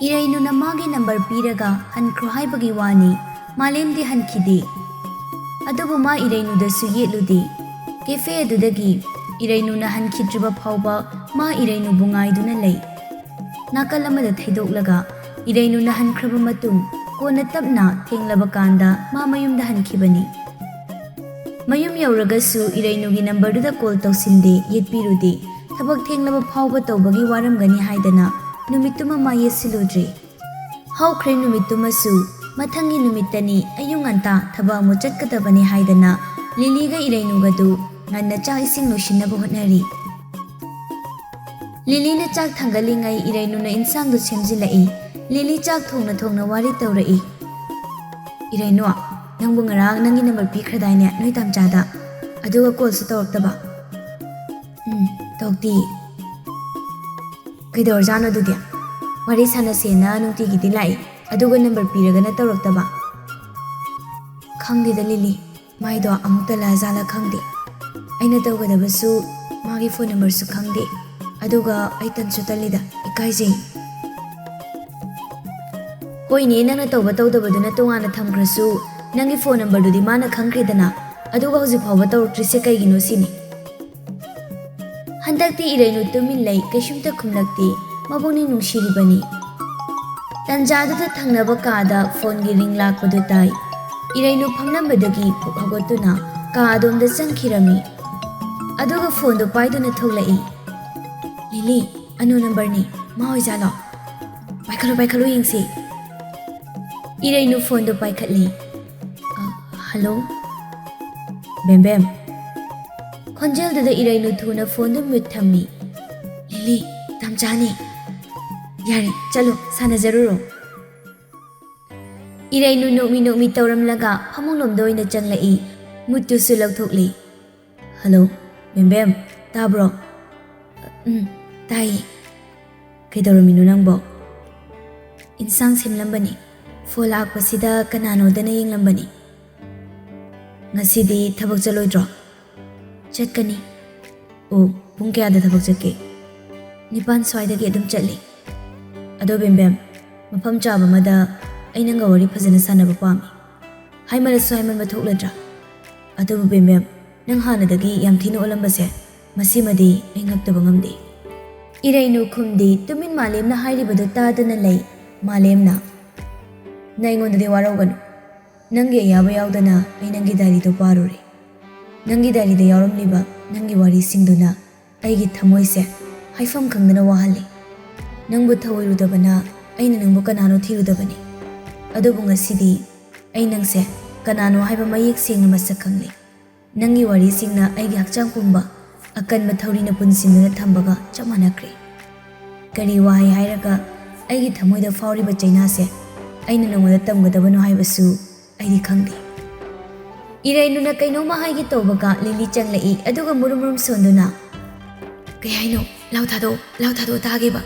Irainuna magi number piraga hankro haibagi wani Malemdi hankide. Adubu ma Irainudasu yetludi. Kefe adudagi Irainuna hankidriba phauba ma Irainu bungaiduna lei. Nakalamada thaidoklaga Irainuna hankraba matung kona tapna thenglaba kanda ma mayumda hankibani. Mayum yauragasu Irainugi numberduda call tausinde yetpirudi. Thabak thenglaba phauba tawbagi waramgani haidana numituma ma yesiludri. Hawkhre numitumasu mathangi numitani ayunganta thaba mu chatkadabani haidana Liliga Irainugadu nganna chak ising losinaba hotnari. Lilina chak thangalingai Irainuna insang du semjilai. Lili chak thongna wari tawrai. Irainu nangbu ngarang nangi number pikhradayne noi tamchada aduga call su tawraktaba. Tawti. Kaidawrjano dudi. Wari sanasena nungtigidi lai aduga number piragana tawraktaba. Khangdida Lili maido amukta lazala khangdi. Aina tawgadabasu magi phone number su khangdi. Aduga ai tansu talida ikaijei. Hoine nangna tawba tawdabaduna tongana thamkrasu nangi phone number dudi mana khangkridana aduga hojik phawba tawrtrise kaigino sini. Handakti Irainu tumin lei kaishumta khumlakti mabungni nungshiribani. Tanjaduda thangnaba kada phone gi ring lakpadu tai. Irainu phamnambadagi phukhagottuna ka adomda changkhirami. Aduga phone do paiduna tholai. Lili anu number ni mahoi jalo. Paikhalu yengsi. Irainu phone do paikhatli. Hello. Bem. Khonjel da Irainu thuna phone do mute thammi. Lili tamchani. Yari chalo sanazaruro. Irainu nokmi tawramlaga phamunglomda oina changlai. Muttu su lauthokli. Hello. Bem tabro. Tai. Kaidawraminu nangbo. Insang semlambani. Phone lakpasida kanano dana yenglambani. Ngasidi thabak chaloidro. Chatkani. Pung kayada thabak chatke. 9 swaidagi adum chatli. Ado bem mafam chaba mada ainanga wari phajana sanaba pami. Haimarasu haiman mathokladra. Ado bem nang hanadagi yam thina olambase masimadi ai ngakdaba ngamdi. Irainu khumdi tumin Malemna hairibadu tadana lei. Malemna na ingonda de waroganu. Nangi ayaba yaudana ai nangi dari do paruri. Nangi dari de yaramliba nangi wari singduna aigi thamoise haifam khangdana wahali. Nangbu thawoirudabana aina nangbu kanano thirudabani. Adubu ngasidi ai nangse kanano haiba mayek sengna masak khangli. Nangi wari singna aigi hakchang pumba akan mathaurina punsimna thambaga chamanakri. Kari wahai hairaga aigi thamoida fauriba chainase aina nangwada tamgadabano haibasu aidi khangdi. Irainuna kainoma haigi tawbaga Lili changlai aduga murum sonduna. Kay haino lauthado tageba.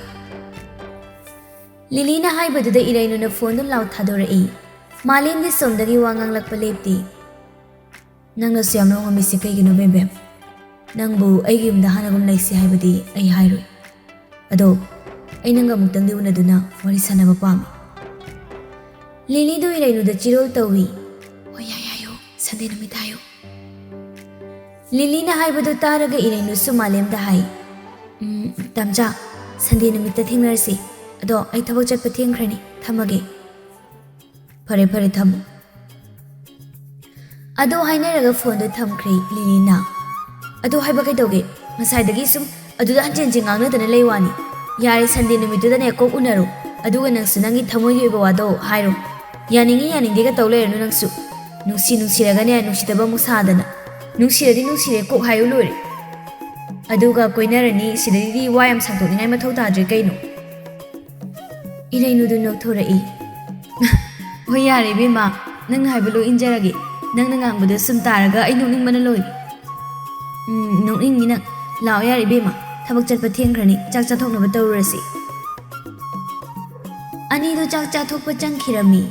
Lilina haibaduda Irainuna phone do lauthadorei. Malemdi somdagi wangang lakpa lepti. Nangna siyamno ngamisi kaigino bem. Nangbu aigi umda hanagum laisi haibadi ai hairoi. Ado ai nanga muktangdi unaduna wari sanaba pami. Lili do Irainuda chirol tawi. Yayo Sunday numitayo. Lilina haibadu taraga Irainu su Malemda hai. Tamja Sunday numita thengnarsi. Ado ai thabak chatpa thengkhrani thamage. Phare thamu. Ado hainaraga phone do thamkhri Lilina. Ado haiba kaidoge masaidagi sum aduda hanjenjing ngangnadana leiwani. Yari Sunday numitudane kok unaru. Aduga nangsu nangi thamoigi oiba wado hairo. Yaningdiga tawleranu nangsu. Nunsiragane nungsidaba musadana. Nunsire kok hayo lori. Aduga koinarani sidadi wayam sangtokningai mathau tadre kaino. Irainudu noktorai. Hoi yare bema nang haibalo injarage. Nang nangangbadu sum taraga ai nokningbana lori. Nokningina lao yare bema thabak chatpa thengkhrani chak chathoknaba tawrasi. Anidu chak chathokpa changkhirami.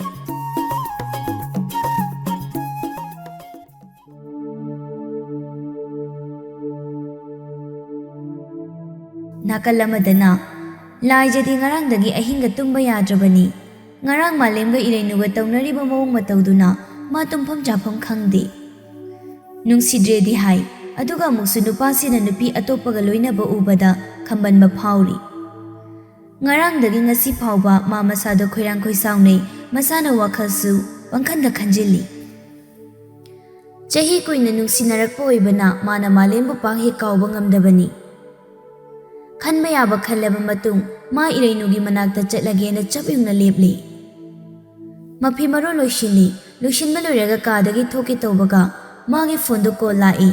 Nakalamadana Laijadi ngarangdagi ahinga tumba yadrabani. Ngarang malemga irainuga taunariba mawong matawduna ma tumpham chafam khangde. Nungsidredi hai aduga amuksu nupasina nupi atopaga loinaba ubada khambanba phauri. Ngarangdagi ngasi phawba ma masado khoirang khoisaunei masana wakhalsu wangkhanda khanjili. Chahi kuina nungsinarappa oibana mana malembu panghe kauba ngamdabani. Khanba yaba khallaba matung ma irainugi manakta chatlagena chapyungna lepli. Mafi maro loishinba loiraga kadagi thoke tawbaga magi phone do call lai.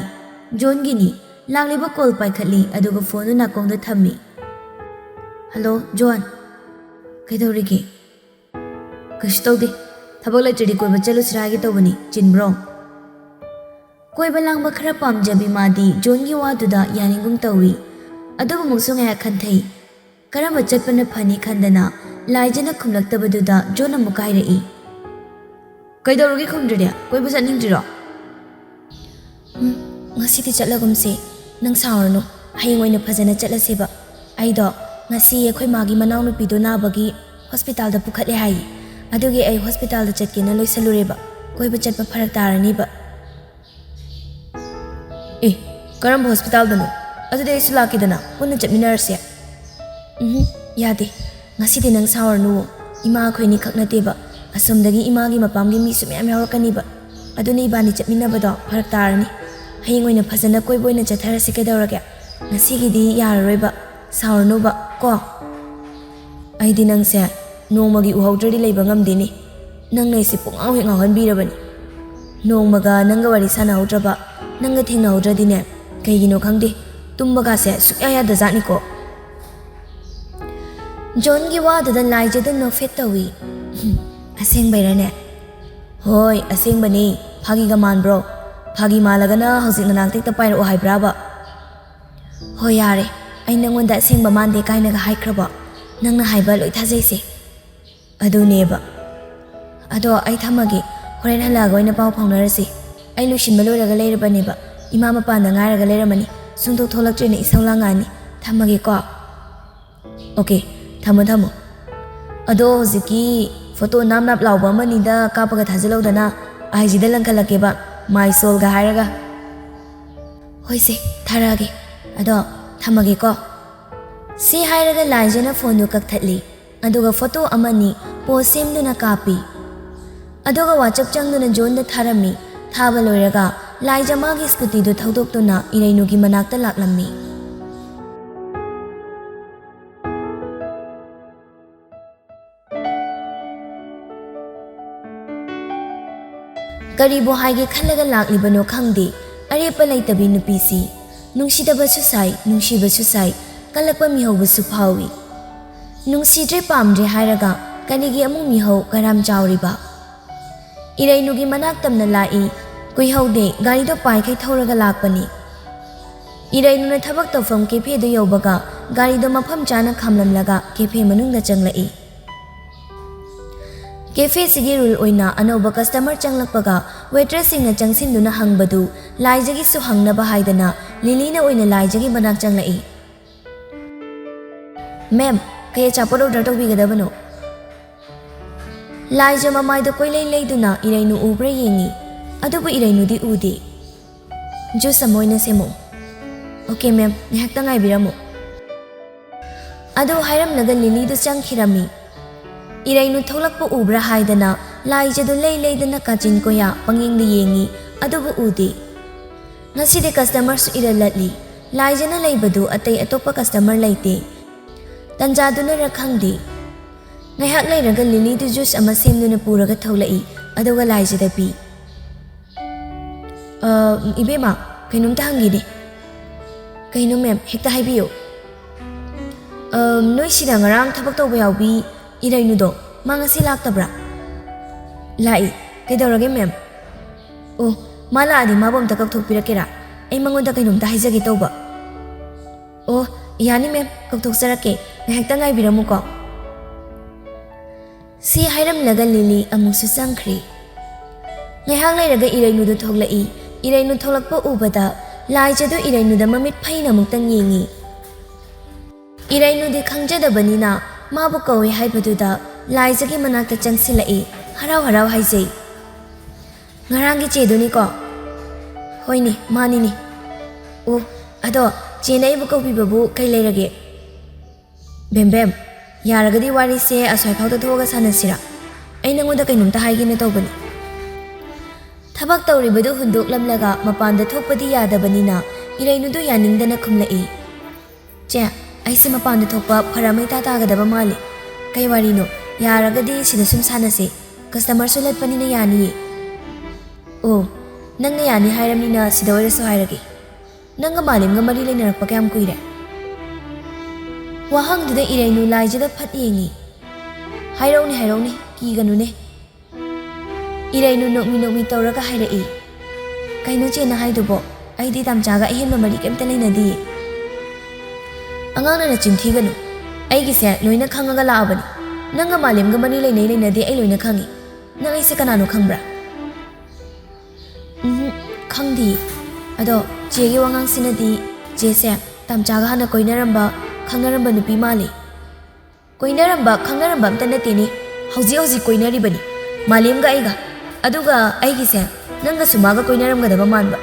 John gini lagliba call paikhatli aduga phone do nakongda thammi. Hello John. Kaidorige? Kaisu tawde. Thabak laitradi koiba chalusira hage tawbani. Chinbro? Koiba langba khara pamjabi madi John gi waduda yaningum tawi. Aduga mungsu ngaya khanthai. Karamba chatpana phani khandana laijana khumlaktabaduda John amu kairai. Kaidorige khumdriya? Koiba chatningdriro? Ngasidi chatlagumse nang sawarno hayeng oina phajana chatlaseba. Aido ngasi akhoi magi manaw nupido nabagi hospital da pukhatle hai. Adugi ai hospital da chatkena loisalureba. Koiba chatpa pharak tarani ba. Karamba hospital dano? Adude isu lakidana punna chatminarase. Yade. Ngasidi nang sawarno ima akhoi ni khaknateba. Asomdagi imagi mapamgi mi sumyam yawrakaniba. Aduni ibani chatminabado pharak tarani. Hayeng oina phajana koiba oina chatharase kaidawrage. Ngasigidi yararoiba. Sawarnoba ko. Aidi nangse nongmagi uhawdradi leiba ngamdeni. Nang naisi pungaw he ngawhanbirabani. Nongmaga nanga wari sanahawdraba nanga thengnahawdradine kaigino khangde tumbagase sukya yadajani ko. John gi wadada laijada nofet tawi. Aseng bairane? Hoi, aseng bani. Phagi ga manbro. Phagi malagana hauzik nanaktek pairo haibraba. Hoi yare. Ay nangonda aseng ba mande kaina ga haikraba. Nang na haiba loi thajaise. Adu neba. Ado ay thamagi. Horen halaga oina pau phaunarase. Ay luishinba loiraga leirabaneba. Ima mapanda ngairaga leiramani. Sungtok tholaktrena isaulangani. Thamagi ko. Okay, thamo. Ado hoziki photo namnap lauba manida kapaga thajalaudana aijida langkhalakeba. My soul ga hairaga. Hoise, tharage. Ado thamage ko. Si hairaga laijana phone kakthatli. Aduga photo amani post semduna kapi. Aduga WhatsApp changduna John da tharami. Thaba loiraga laija magi scooty do thaudoktuna irainugi manakta laklammi. Karibo haige khalaga laklibano khangde. Arepa laitabi nupisi. Nungsidabasu sai, nungsibasu sai. Kalakpa mihawbasu phawi. Nungsidre pamdre hairaga kanigi amung mihaw karam chawriba. Irainugi manaktamna lai. Kuihaude garido paikai thauraga lakpani. Irainuna thabak tawfam kefe do yawbaga garido mafam chana khamlamlaga kefe manungda changlai. Kefe sigi rule oina anoba customer changlakpaga waitress singna changsinduna hangbadu laijagi su hangnaba haidana Lilina oina laijagi manak changlai. Ma'am, kaya chapor order tawbigadabano? Laija mamaido koilai leiduna irainu ubra yengi. Adubu irainu di udi. Juice amoina semo. Okay ma'am, nihakta ngaibiramo. Adu hairam naga Lili do changkhirami. Irainu tholakpa ubra haidana laija do leidana kachin koya pangingli yengi adubu udi. Ngaside customer su iralatli. Laija na leibadu atay atopa customer laite. Tanjaduna rakhangdi. Ngayhak leiraga Lili do juice ama semduna puraga tholai aduga laija da pi. Ibema, kainumta hangide. Kainum ma'am, hekta haibiyo. Noi sida ngarang thabak tawba yawbi irainu do mangasi laktabra. Lai, kaidawrage ma'am. Oh, mala adi mabam takak thokpirakera. Ay mangonda kainumta haijage tawba. Oh, yani ma'am, kakthokjarake. Ngahekta ngaibiramu ko. Si hairam laga Lili amuksu changkhri. Ngayhak leiraga irainu do thoklai. Irainu tholakpa ubada laija do irainu da mamit phaina muktang yengi. Irainudi khangjadabanina mabu kawi haibaduda laijagi manakta changsilai harau harau haijai. Ngarangi cheduni ko. Hoini mani ni. O ado chenai bu kawi babu kai leirage. Bem bem yaragadi wari se asoi phauda thoga sanasira. Ai nangoda kainumta haigina tawbani. Thabak tawribadu hunduk lamlaga mapanda thokpadi yadabanina Irainudu yaningdana khumlai. Che aise mapanda thokpa pharamai ta tagadaba mali. Kai warino yaragadi sida sum sanase customer sulat panina yani. Oh nangna yani hairamina sida oirasu hairagi. Nanga malimga mari leinarakpa kayam kuire. Wahangduda Irainu laijada phat yengi. Hairauni kiganune. Irainu nokmi tawraga hairai. Kaino chena haidubo aidi tamchaga ahenba mari kemta leinadi. Angangna na chimthiganu. Aigi se loina khangaga laabani. Nanga malimga mari leinadi ai loina khangi. Nang aise kanano khangbra? Khangdi. Ado chegi wangang sinadi je se tamchaga hana koinaramba khangaramba nupi mali. Koinaramba khangaramba amta natini. Hauji koinari bani. Malimga aiga. Aduga aigi se nanga sumaga koinaramga daba manba.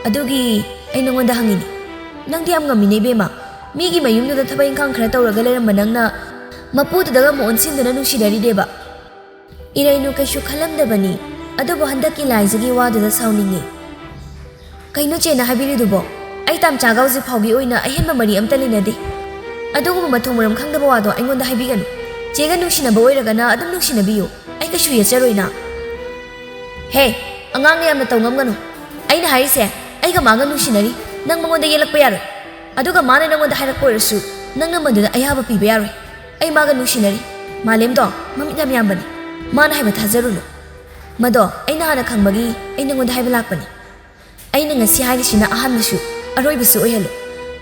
Adugi ai nangonda hangini. Nangdi am ngamine bema. Migi mayumduda thabak ingkhang khara tawraga leiramba nangna mapududaga moonsinduna nungsidari deba. Irainu kaishu khalamdabani. Adubu handaki laijagi waduda sauningi. Kaino chena habiridubo. Ai tamchaga hauji phaugi oina ahenba mari amta leinadi. Adugu mathong maram khangdaba wado aingonda haibiganu. Chega nungsinaba oiragana adum nungsinabiyo. Ai kaishu yecharoina. Hey, angang yamna tawngam aina harise aiga maga nungsinari nang mangonda yelakpa yaroi. Aduga mana nangonda hairakpa oirasu nangna maduda ayaba piba yaroi. Ai maga nungsinari malemdo mamit yam yambani. Mana haiba thajarunu. Mado aina hana khangbagi ai nangonda haiba lakpani. Aina ngasi hairisina ahanbasu aroibasu oihalo.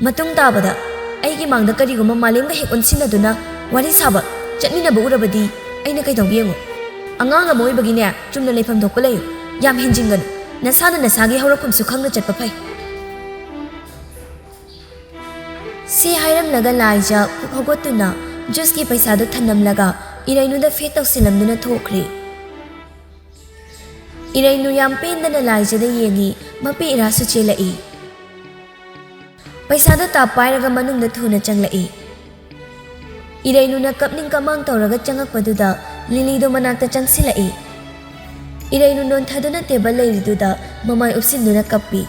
Matung tabada aigi mangda kariguma malemga hek onsinaduna wari saba chatminaba urabadi aina kaidawbiyengo. Angang amoibagine chumna leifam thokpa leyo. Yam henjinganu. Nasana nasagi hawrakhumsu khangna chatpa phai. Se hairam laga laija hogotuna juice ki paisa do thanam laga Irainu da fe tawsilamduna thokri. Irainu yam pendana laija da yengi mapi irasu chelai. Paisa do ta pairaga manungda thuna changlai. Irainu na kapning kamang tawraga changakpaduda Lili do manakta changsilai. Irainu non thaduna table leiriduda mamai upsinduna kappi.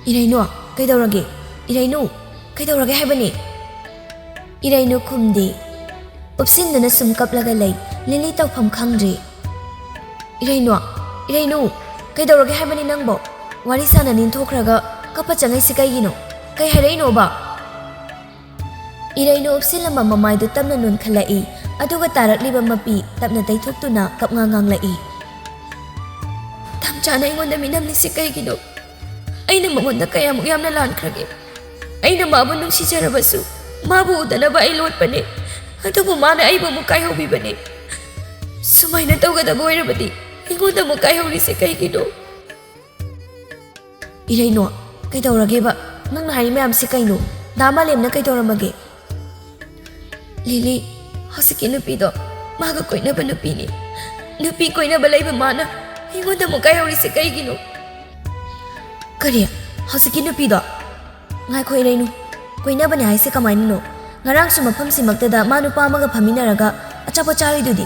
Irainu kaidawrage? Irainu kaidawrage haibani? Irainu khumdi. Upsinduna sum kaplaga lei Lili tawpham khangdri. Irainu kaidawrage haibani nangbo? Wari sana ninthokraga kapa changai sikaigino. Kai haraino ba? Irainu upsilamba mamaidu tamna nun khalai. Aduga tarakliba mapi tapna taithoktuna kapnganganglai. Tamchana ingonda minamni sikaigino. Aina mamonda kayamuk yamna lankrage. Aina mabu nungsijarabasu mabu udanaba ai lotpane. Adubu mana aibu mukai hobibane. Sumaina tawgadaba oirabadi ingonda mukai hori sikaigino. Irainu kaidawrageba nangna hari mayam sikaino. Dama lemna kaidawramage. Lili hosiki nupido maga koinaba nupini. Nupi koinaba laiba mana ingonda mukai hori sikaigino. Kari hosiki nupido ngai khoi Irainu koinaba ne haise kamainino. Ngarang su mafam simaktada ma nupa amaga phaminaraga achapo charidudi.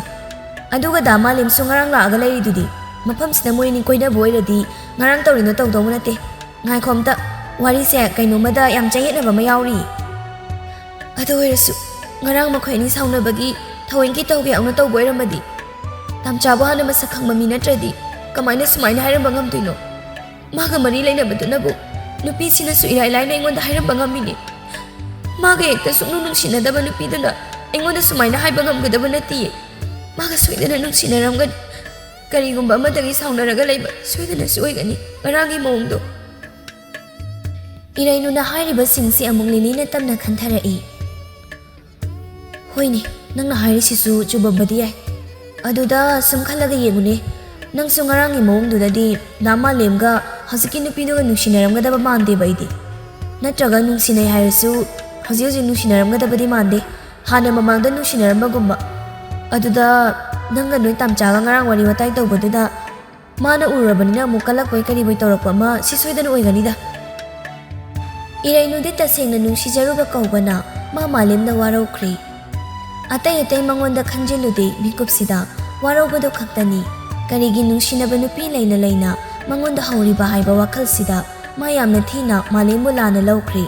Aduga dama lemsu ngarang laaga leiridudi. Mafam sina moini koinaba oiradi ngarang tawrino tawdawma nate. Ngai khomta wari se kainomada yam chayetnaba ma yauri. Ado oirasu ngarang makhoi ani saunabagi thawengki tawge auna tawbo oiramadi. Tamchaba hana masak khangba mi natradi kamaina sumaina hairamba ngamtuino. Maga mari leinabadunabu nupi sinasu irai laina ingonda hairamba ngamini. Maga ekta suknu nungsinadaba nupiduna ingonda sumaina haiba ngamgadaba natiye. Maga soidana nungsinaramgani. Karigumba amadagi saunaraga leiba soidana soigani ngarangi mawongdo. Irainu na hairiba singsi among Lilina tamna khantharai. Hoine nangna hairisisu chubabadi yai. Aduda sum khalaga yegune. Nang sungarangi mawongdudadi dama lemga hasiki nupiduga nuksinaramgadaba mande baidi. Natraga nungsinay hairusu hꯧꯖꯤꯛ nungsinarꯝꯒꯗꯕꯗꯤ mande hana mamangda nungsinarambagumba aduda nanga noi tamchaga ngarang wari watai tawbaduda mana ururabanina amuk kalakpoi kariboi tawrakpa ma sisoidana oiganida Irainudi tasengna nungsijaruba kaubana ma malemna waraukhri atai atai mangonda khanjilude mikupsida waraubado khaktani karigi nungsinaba nupi leina leina mangonda hauriba haiba wakhalsida ma yamna thina malembu lana lawkhri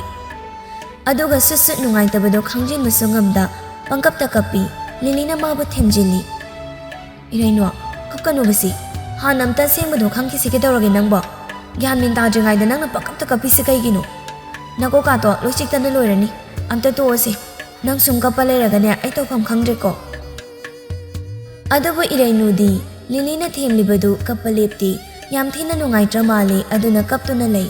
aduga susut nungaitabado khangjinmusu ngamda pangkapta kapi lilina mabu themjili Irainwa kapkanubasi hanamta sengmado khangkisi ke tawrage nangbo gyanmin tajringaida nangna pangkapta kapi se kaigino Nako kato loichiktana loirani amta toose nang sungkapa leiragane ai tawpham khangreko Adubu Irainudi lilina themlibadu kappalepti yam thina nungaitra male aduna kaptuna lei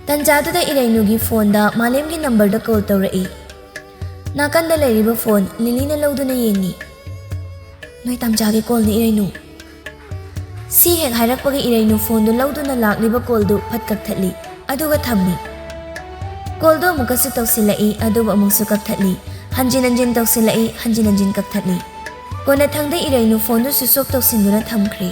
Tanjaduda Irainugi phone da malemgi number da call tawrai Nakanda leiriba phone lilina lawduna yengi Noi tamjage call ni Irainu Si hek hairakpagi Irainu phone du lawduna lakliba call du phatkak thali aduga thammi Call do mukasu tawsilai aduba amungsu kakthali hanjin tawsilai hanjin kakthali Kona thangda Irainu phone du susok tawsinduna thamkhri